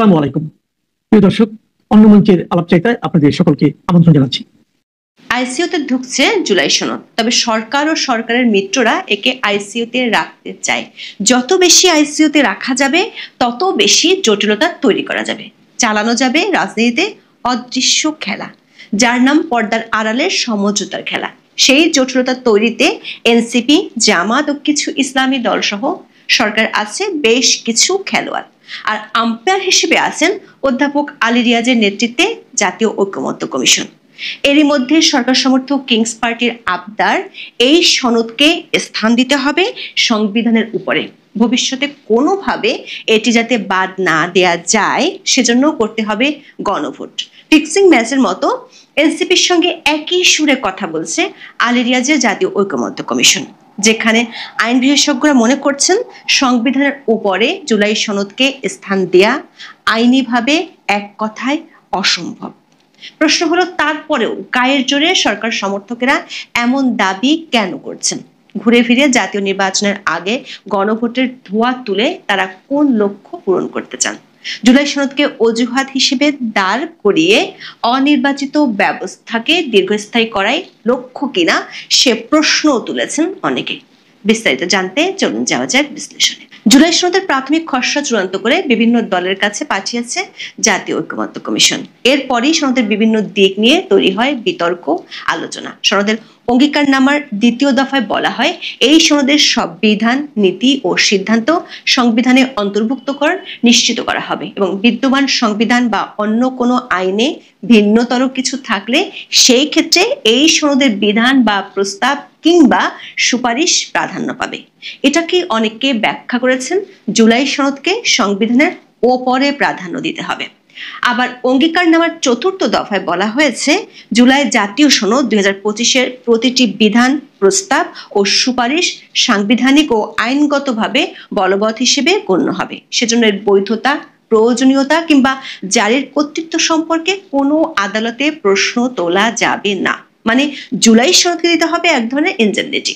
আসসালামু আলাইকুম প্রিয় দর্শক, অন্য মঞ্চের আলাপচারিতায় আপনাদের সকলকে আমন্ত্রণ জানাচ্ছি। আইসিইউতে ঢুকছে জুলাই সনদ, তবে সরকার ও সরকারের মিত্ররা একে আইসিইউতে রাখতে চায়। যত বেশি আইসিইউতে রাখা যাবে তত বেশি জটিলতা তৈরি করা যাবে, চালানো যাবে রাজনীতিতে অদৃশ্য খেলা, যার নাম পর্দার আড়ালের সমঝোতার খেলা। সেই জটিলতা তৈরিতে এনসিপি, জামাত ও কিছু ইসলামী দল সহ সরকার আছে বেশ কিছু খেলোয়াড়, আর আম্পায়ার হিসেবে আছেন অধ্যাপক আলী রিয়াজের নেতৃত্বে জাতীয় ঐকমত্য কমিশন। এরই মধ্যে সরকার সমর্থক কিংস পার্টির আবদার, এই সনদকে স্থান দিতে হবে সংবিধানের উপরে। ভবিষ্যতে কোনোভাবে এটি যাতে বাদ না দেয়া যায় সেজন্য করতে হবে গণভোট। ফিক্সিং ম্যাচের মতো এনসিপির সঙ্গে একই সুরে কথা বলছে আলী রিয়াজের জাতীয় ঐকমত্য কমিশন, যেখানে আইন বিশেষজ্ঞরা মনে করছেন সংবিধানের উপরে জুলাই সনদকে স্থান দেয়া আইনিভাবে এক কথায় অসম্ভব। প্রশ্ন হলো, তারপরেও গায়ের জোরে সরকার সমর্থকেরা এমন দাবি কেন করছেন? ঘুরে ফিরে জাতীয় নির্বাচনের আগে গণভোটের ধোঁয়া তুলে তারা কোন লক্ষ্য পূরণ করতে চান? জুলাই সনদকে অজুহাত হিসেবে দাঁড় করিয়ে অনির্বাচিত ব্যবস্থাকে দীর্ঘস্থায়ী করাই লক্ষ্য কিনা সে প্রশ্নও তুলেছেন অনেকে। বিস্তারিত জানতে চলুন যাওয়া যাক বিশ্লেষণে। জুলাই সনদের প্রাথমিক খসড়া চূড়ান্ত করে বিভিন্ন দলের কাছে পাঠিয়েছে জাতীয় ঐকমত্য কমিশন। এরপরই সনদের বিভিন্ন দিক নিয়ে তৈরি হয় বিতর্ক, আলোচনা। সনদের অঙ্গীকারনামার দ্বিতীয় দফায় বলা হয়, এই সনদের সব বিধান, নীতি ও সিদ্ধান্ত সংবিধানে অন্তর্ভুক্তকরণ নিশ্চিত করা হবে এবং বিদ্যমান সংবিধান বা অন্য কোনো আইনে ভিন্নতর কিছু থাকলে সেই ক্ষেত্রে এই সনদের বিধান বা প্রস্তাব কিংবা সুপারিশ প্রাধান্য পাবে। এটাকে অনেকে ব্যাখ্যা করেছেন জুলাই সনদকে সংবিধানের ওপরে প্রাধান্য দিতে হবে। আবার অঙ্গীকারনামার চতুর্থ দফায় বলা হয়েছে, জুলাই জাতীয় সনদ 2025-এর প্রতিটি বিধান, প্রস্তাব ও সুপারিশ সাংবিধানিক ও আইনগতভাবে বলবৎ হিসেবে গণ্য হবে। সেজন্য এর বৈধতা, প্রয়োজনীয়তা কিংবা জারির কর্তৃত্ব সম্পর্কে কোনো আদালতে প্রশ্ন তোলা যাবে না। মানে জুলাই সনদকে দিতে হবে এক ধরনের ইনজেন্ডিটি।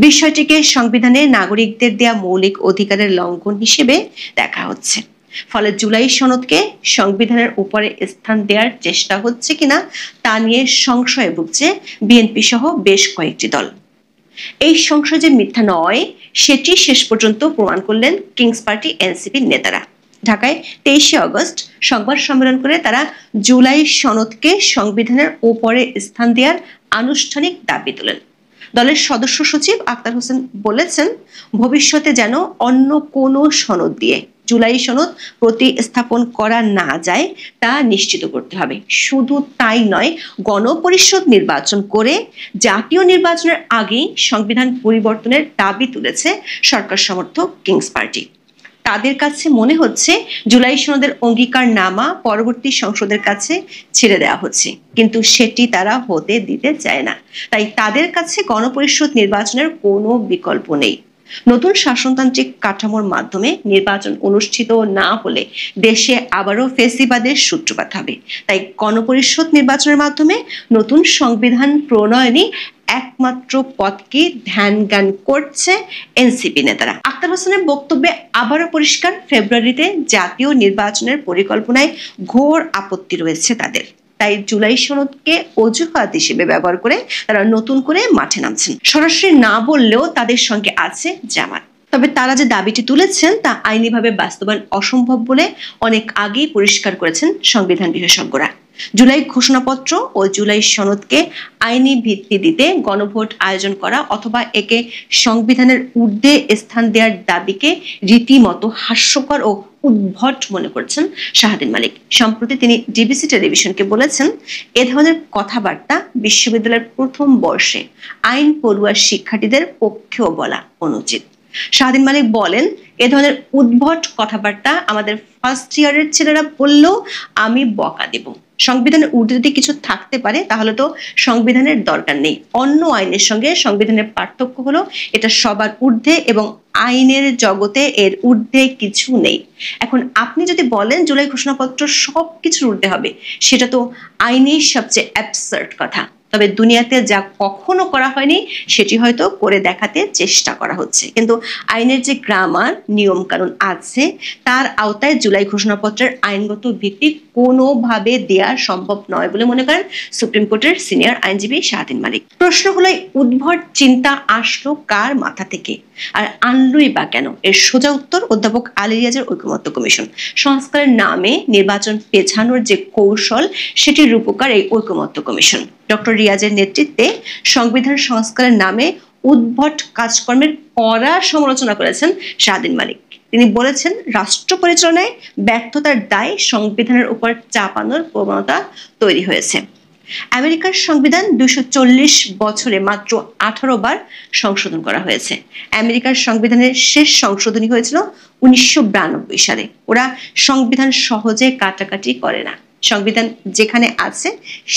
বিষয়টিকে সংবিধানে নাগরিকদের দেয়া মৌলিক অধিকারের লঙ্ঘন হিসেবে দেখা হচ্ছে। ফলে জুলাই সনদকে সংবিধানের উপরে স্থান দেওয়ার চেষ্টা হচ্ছে কিনা তা নিয়ে সংশয়ে ভুগছে বিএনপি সহ বেশ কয়েকটি দল। এই সংশয় যে মিথ্যা নয় সেটি শেষ পর্যন্ত প্রমাণ করলেন কিংস পার্টি এনসিপির নেতারা। ঢাকায় 23শে আগস্ট সংবাদ সম্মেলন করে তারা জুলাই সনদকে সংবিধানের উপরে স্থান দেওয়ার আনুষ্ঠানিক দাবি তোলেন। দলের সদস্য সচিব আক্তার হোসেন বলেছেন, ভবিষ্যতে যেন অন্য কোনো সনদ দিয়ে জুলাই সনদ প্রতিস্থাপন করা না যায় তা নিশ্চিত করতে হবে। শুধু তাই নয়, গণপরিষদ নির্বাচন করে জাতীয় নির্বাচনের আগেই সংবিধান পরিবর্তনের দাবি তুলেছে সরকার সমর্থক কিংস পার্টি। তাদের কাছে মনে হচ্ছে জুলাই সনদের অঙ্গীকারনামা পরবর্তী সংসদের কাছে ছেড়ে দেওয়া হচ্ছে, কিন্তু সেটি তারা হতে দিতে চায় না। তাই তাদের কাছে গণপরিষদ নির্বাচনের কোনো বিকল্প নেই। নতুন শাসনতান্ত্রিক কাঠামোর মাধ্যমে নির্বাচন অনুষ্ঠিত না হলে দেশে আবারও ফ্যাসিবাদের সূত্রপাত হবে। তাই গণপরিষদ নির্বাচনের মাধ্যমে নতুন সংবিধান প্রণয়নই একমাত্র পথকে ধ্যান জ্ঞান করছে এনসিপি নেতারা। আক্তার হোসেনের বক্তব্যে আবারও পরিষ্কার, ফেব্রুয়ারিতে জাতীয় নির্বাচনের পরিকল্পনায় ঘোর আপত্তি রয়েছে তাদের। তাই জুলাই সনদকে অজুহাত হিসেবে ব্যবহার করে তারা নতুন করে মাঠে নামছেন। সরাসরি না বললেও তাদের সঙ্গে আছে জামাত। তবে তারা যে দাবিটি তুলেছেন তা আইনিভাবে বাস্তবায়ন অসম্ভব বলে অনেক আগেই পরিষ্কার করেছেন সংবিধান বিশেষজ্ঞরা। জুলাই ঘোষণাপত্র ও জুলাই সনদকে আইনি ভিত্তি দিতে গণভোট আয়োজন করা অথবা একে সংবিধানের ঊর্ধ্বে স্থান দেওয়ার দাবিকে রীতিমতো হাস্যকর ও উদ্ভট মনে করছেন শাহাদিন মালিক। সম্প্রতি তিনি ডিবিসি টেলিভিশনকে বলেছেন, এ ধরনের কথাবার্তা বিশ্ববিদ্যালয়ের প্রথম বর্ষে আইন পড়ুয়া শিক্ষার্থীদের পক্ষেও বলা অনুচিত। শাহাদিন মালিক বলেন, এ ধরনের উদ্ভট কথাবার্তা আমাদের ফার্স্ট ইয়ারের ছেলেরা বললেও আমি বকা দেব। সংবিধানের ঊর্ধ্বে যদি কিছু থাকতে পারে তাহলে তো সংবিধানের দরকার নেই। অন্য আইনের সঙ্গে সংবিধানের পার্থক্য হলো এটা সবার ঊর্ধ্বে এবং আইনের জগতে এর ঊর্ধ্বে কিছু নেই। এখন আপনি যদি বলেন জুলাই ঘোষণাপত্র সবকিছুর ঊর্ধ্বে হবে, সেটা তো আইনের সবচেয়ে অ্যাবসার্ড কথা। তবে দুনিয়াতে যা কখনো করা হয়নি সেটি হয়তো করে দেখাতে চেষ্টা করা হচ্ছে। কিন্তু আইনের যে গ্রামার নিয়ম কানুন আছে তার আওতায় জুলাই ঘোষণাপত্রের আইনগত ভিত্তি কোনোভাবে দেয়া সম্ভব নয় বলে মনে করেন সুপ্রিম কোর্টের সিনিয়র আইনজীবী শাহদিন মালিক। প্রশ্ন হলো উদ্ভট চিন্তা আসলো কার মাথা থেকে আর আনলই বা কেন? এর সোজা উত্তর অধ্যাপক আলী রিয়াজের ঐকমত্য কমিশন। সংস্কারের নামে নির্বাচন পেছানোর যে কৌশল সেটির রূপকার এই ঐকমত্য কমিশন। ডক্টর রিয়াজের নেতৃত্বে সংবিধান সংস্কারের নামে উদ্ভট কাজকর্মের কড়া সমালোচনা করেছেন শাহদিন মালিক। তিনি বলেছেন রাষ্ট্র পরিচালনায় ব্যর্থতার দায় সংবিধানের উপর চাপানোর প্রবণতা তৈরি হয়েছে। আমেরিকার সংবিধান 240 বছরে মাত্র 18 বার সংশোধন করা হয়েছে। আমেরিকার সংবিধানের শেষ সংশোধনী হয়েছিল 1992 সালে। ওরা সংবিধান সহজে কাটাকাটি করে না, সংবিধান যেখানে আছে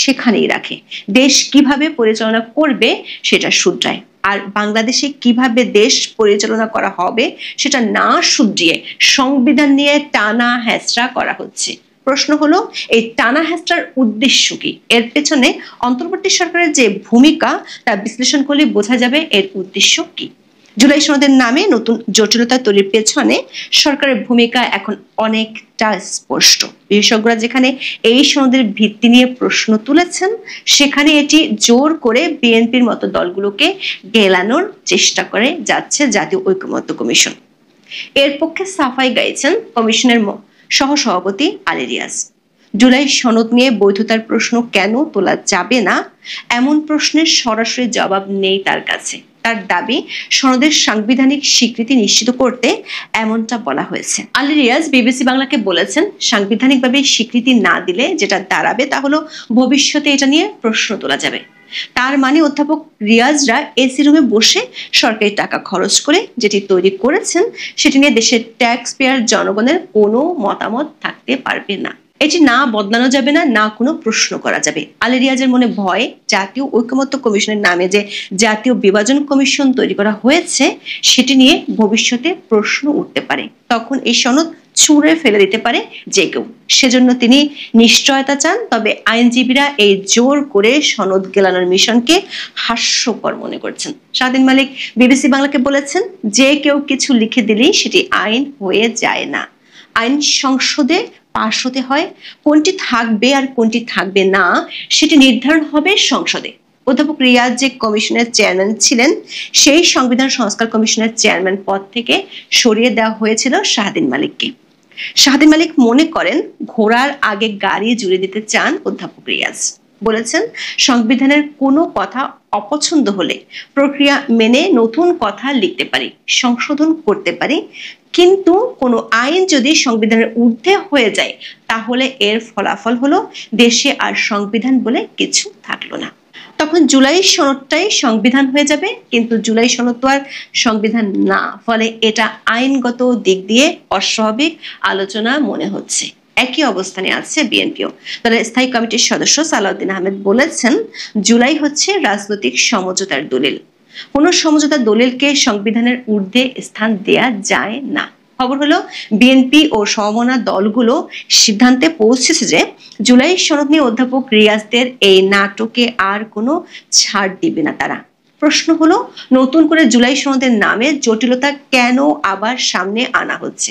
সেখানেই রাখে। দেশ কিভাবে পরিচালনা করবে সেটা শুধরায়। আর বাংলাদেশে কিভাবে দেশ পরিচালনা করা হবে সেটা না শুধরিয়ে সংবিধান নিয়ে টানা হেঁচড়া করা হচ্ছে। প্রশ্ন হলো এই টানা হেঁচড়ার উদ্দেশ্য কি? এর পেছনে অন্তর্বর্তী সরকারের যে ভূমিকা তা বিশ্লেষণ করলে বোঝা যাবে এর উদ্দেশ্য কি। জুলাই সনদের নামে নতুন জটিলতা তৈরির পেছনে সরকারের ভূমিকা এখন অনেকটা স্পষ্ট। বিশেষজ্ঞরা যেখানে এই সনদের ভিত্তি নিয়ে প্রশ্ন তুলেছেন সেখানে এটি জোর করে বিএনপির মতো দলগুলোকে গেলানোর চেষ্টা করে যাচ্ছে জাতীয় ঐকমত্য কমিশন। এর পক্ষে সাফাই গাইছেন কমিশনের সহসভাপতি আলী রিয়াজ। জুলাই সনদ নিয়ে বৈধতার প্রশ্ন কেন তোলা যাবে না এমন প্রশ্নের সরাসরি জবাব নেই তার কাছে। তার দাবি সনদের সাংবিধানিক স্বীকৃতি নিশ্চিত করতে এমনটা বলা হয়েছে। আলী রিয়াজ বিবিসি বাংলাকে বলেছেন সাংবিধানিকভাবে স্বীকৃতি না দিলে যেটা দাঁড়াবে তা হলো ভবিষ্যতে এটা নিয়ে প্রশ্ন তোলা যাবে। তার মানে অধ্যাপক রিয়াজরা এসি রুমে বসে সরকারি টাকা খরচ করে যেটি তৈরি করেছেন সেটি নিয়ে দেশের ট্যাক্স পেয়ার জনগণের কোনো মতামত থাকতে পারবে না। এটি না বদলানো যাবে না, না কোনো প্রশ্ন করা যাবে। আলী রিয়াজের মনে ভয় জাতীয় ঐকমত্য কমিশনের নামে যে জাতীয় বিভাজন কমিশন তৈরি করা হয়েছে সেটি নিয়ে ভবিষ্যতে প্রশ্ন উঠতে পারে। তখন এই সনদ ছুঁড়ে ফেলে দিতে পারে যে কেউ। সেজন্য তিনি নিশ্চয়তা চান। তবে আইনজীবীরা এই জোর করে সনদ গেলানোর মিশনকে হাস্যকর মনে করছেন। শাহদিন মালিক বিবিসি বাংলাকে বলেছেন যে কেউ কিছু লিখে দিলেই সেটি আইন হয়ে যায় না। আইন সংসদে পাশ হতে হয়, কোনটি থাকবে আর কোনটি থাকবে না সেটি নির্ধারণ হবে সংসদে। অধ্যাপক রিয়াজ যে কমিশনের চেয়ারম্যান ছিলেন সেই সংবিধান সংস্কার কমিশনের চেয়ারম্যান পদ থেকে সরিয়ে দেওয়া হয়েছিল শাহদিন মালিককে। শাহদিন মালিক মনে করেন ঘোড়ার আগে গাড়ি জুড়ে দিতে চান অধ্যাপক রিয়াজ। বলেছেন সংবিধানের কোনো কথা অপছন্দ হলে প্রক্রিয়া মেনে নতুন কথা লিখতে পারি, সংশোধন করতে পারি, কিন্তু কোনো আইন যদি সংবিধানের ঊর্ধ্বে হয়ে যায় তাহলে এর ফলাফল হলো দেশে আর সংবিধান বলে কিছু থাকলো না। তখন জুলাই সনদটাই সংবিধান হয়ে যাবে, কিন্তু জুলাই সনদ তো আর সংবিধান না, ফলে এটা আইনগত দিক দিয়ে অস্বাভাবিক আলোচনা মনে হচ্ছে। একই অবস্থানে আছে বিএনপিও। দলের স্থায়ী কমিটির সদস্য সালাউদ্দিন আহমেদ বলেছেন জুলাই হচ্ছে রাজনৈতিক সমঝোতার দলিল। কোন সমঝোতার দলিলকে সংবিধানের ঊর্ধ্বে স্থান দেয়া যায় না। খবর হলো বিএনপি ও সমমনা দলগুলো সিদ্ধান্তে পৌঁছেছে যে জুলাই সনদ নিয়ে অধ্যাপক রিয়াজদের এই নাটকে আর কোনো ছাড় দিবে না তারা। প্রশ্ন হলো নতুন করে জুলাই সনদের নামে জটিলতা কেন আবার সামনে আনা হচ্ছে?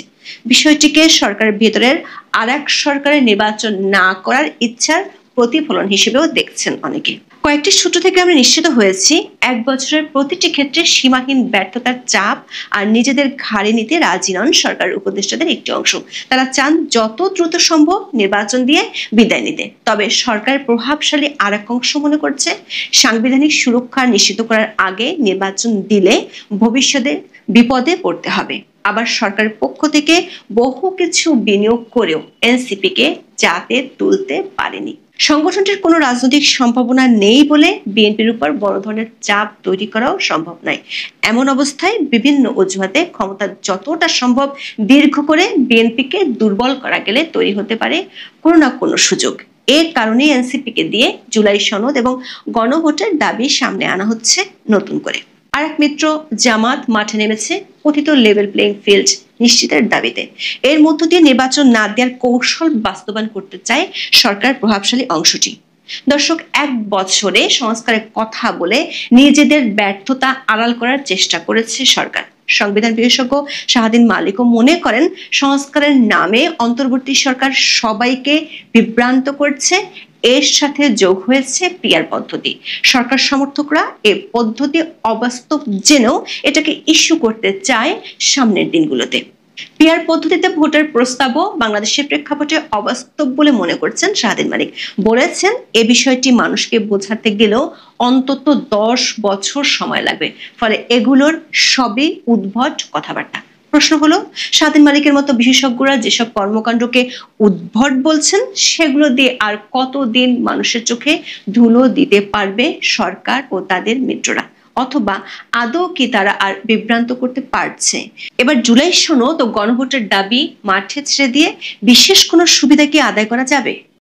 বিষয়টিকে সরকারের ভেতরের আরেক সরকারের নির্বাচন না করার ইচ্ছার প্রতিফলন হিসেবেও দেখছেন অনেকে। কয়েকটি সূত্র থেকে আমরা নিশ্চিত হয়েছি 1 বছরের প্রতিটি ক্ষেত্রে সীমাহীন ব্যর্থতার চাপ আর নিজেদের ঘাড়ে নিতে রাজি নন সরকারের উপদেষ্টাদের একটি অংশ। তারা চান যত দ্রুত সম্ভব নির্বাচন দিয়ে বিদায় নিতে। তবে সরকারের প্রভাবশালী আরেক অংশ মনে করছে সাংবিধানিক সুরক্ষা নিশ্চিত করার আগে নির্বাচন দিলে ভবিষ্যতে বিপদে পড়তে হবে। আবার সরকারের পক্ষ থেকে বহু কিছু বিনিয়োগ করেও এনসিপিকে যাতে তুলতে পারেনি। সংগঠনটির কোনো রাজনৈতিক সম্ভাবনা নেই বলে বিএনপির উপর বড় ধরনের চাপ তৈরি করাও সম্ভব নয়। এমন অবস্থায় বিভিন্ন অজুহাতে ক্ষমতা যতটা সম্ভব দীর্ঘ করে বিএনপিকে দুর্বল করা গেলে তৈরি হতে পারে কোনো না কোনো সুযোগ। এর কারণে এনসিপিকে দিয়ে জুলাই সনদ এবং গণভোটের দাবি সামনে আনা হচ্ছে নতুন করে। আরেক মিত্র জামাত মাঠে নেমেছে কথিত লেভেল প্লেইং ফিল্ড নিশ্চিতের দাবিতে। এর মধ্য দিয়ে নির্বাচন না দেওয়ার কৌশল বাস্তবায়ন করতে চায় সরকার প্রভাবশালী অংশটি। দর্শক, 1 বছরে সংস্কারের কথা বলে নিজেদের ব্যর্থতা আড়াল করার চেষ্টা করেছে সরকার। সংবিধান বিশেষজ্ঞ শাহদ্বীন মালিকও মনে করেন, সংস্কারের নামে অন্তর্বর্তী সরকার সবাইকে বিভ্রান্ত করছে। এর সাথে যোগ হয়েছে পিআর পদ্ধতি। সরকার সমর্থকরা এই পদ্ধতি অবাস্তব জেনেও এটাকে ইস্যু করতে চায় সামনের দিনগুলোতে। পিআর পদ্ধতিতে ভোটের প্রস্তাবও বাংলাদেশের প্রেক্ষাপটে অবাস্তব বলে মনে করছেন শাহদ্বীন মালিক। বলেছেন, এ বিষয়টি মানুষকে বোঝাতে গেলেও অন্তত 10 বছর সময় লাগবে, ফলে এগুলোর সবই উদ্ভট কথাবার্তা। প্রশ্ন হলো, শাহদ্বীন মালিকের মতো বিশেষজ্ঞরা যেসব কর্মকাণ্ডকে উদ্ভট বলছেন, সেগুলো দিয়ে আর কতদিন মানুষের চোখে ধুলো দিতে পারবে সরকার ও তাদের মিত্ররা? অথবা আদৌ কি তারা আর বিভ্রান্ত করতে পারছে? এবার জুলাই সনদ ও গণভোটের দাবি মাঠে ছেড়ে দিয়ে বিশেষ কোনো সুবিধা কি আদায় করা যাবে?